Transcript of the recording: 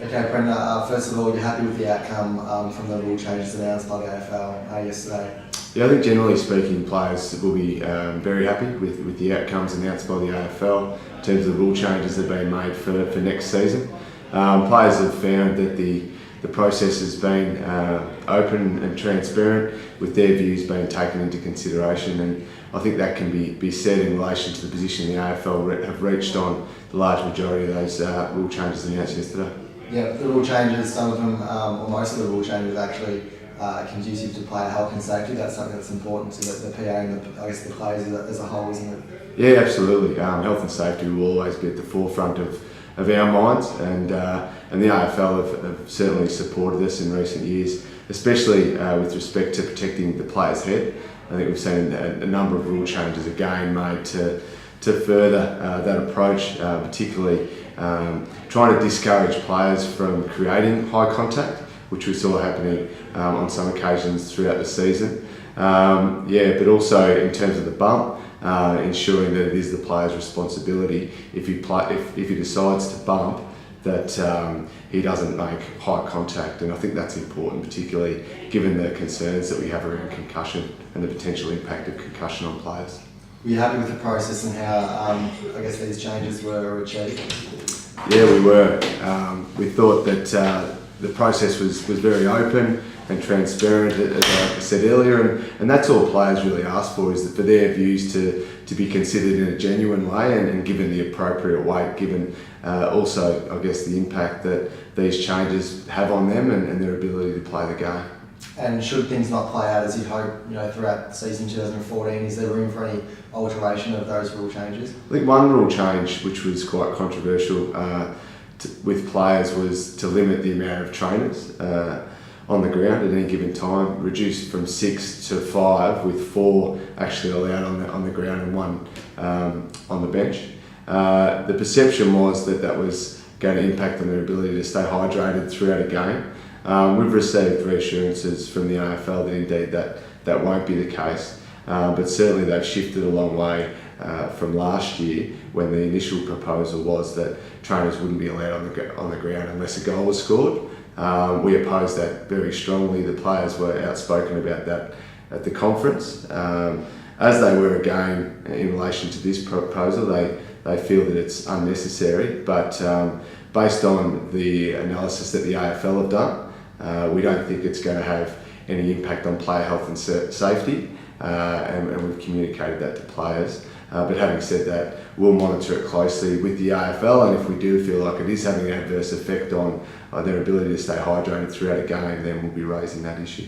Okay, Brenda, first of all, you're happy with the outcome from the rule changes announced by the AFL yesterday? Yeah, I think generally speaking, players will be very happy with the outcomes announced by the AFL in terms of the rule changes that have been made for next season. Players have found that the process has been open and transparent, with their views being taken into consideration, and I think that can be said in relation to the position the AFL have reached on the large majority of those rule changes announced yesterday. Yeah, the rule changes, some of them, or most of the rule changes actually conducive to player health and safety. That's something that's important to the PA and the players as a whole, isn't it? Yeah, absolutely. Health and safety will always be at the forefront of our minds, and the AFL have certainly supported us in recent years, especially with respect to protecting the player's head. I think we've seen a number of rule changes again made to further that approach, particularly trying to discourage players from creating high contact, which we saw happening on some occasions throughout the season. But also in terms of the bump, ensuring that it is the player's responsibility if he decides to bump, that he doesn't make high contact, and I think that's important, particularly given the concerns that we have around concussion and the potential impact of concussion on players. Were you happy with the process and how these changes were achieved? Yeah, we were. We thought that the process was very open and transparent, as I said earlier, and that's all players really ask for, is for their views to be considered in a genuine way and given the appropriate weight, given also, I guess, the impact that these changes have on them and their ability to play the game. And should things not play out as you hope, throughout season 2014, is there room for any alteration of those rule changes? I think one rule change, which was quite controversial with players, was to limit the amount of trainers on the ground at any given time, reduced from 6 to 5, with 4 actually allowed on the ground and 1 on the bench. The perception was that was going to impact on their ability to stay hydrated throughout a game. We've received reassurances from the AFL that indeed that won't be the case, but certainly they've shifted a long way from last year, when the initial proposal was that trainers wouldn't be allowed on the ground unless a goal was scored. We opposed that very strongly. The players were outspoken about that at the conference, as they were again in relation to this proposal. They feel that it's unnecessary, but based on the analysis that the AFL have done, we don't think it's going to have any impact on player health and safety, and we've communicated that to players. But having said that, we'll monitor it closely with the AFL, and if we do feel like it is having an adverse effect on their ability to stay hydrated throughout a game, then we'll be raising that issue.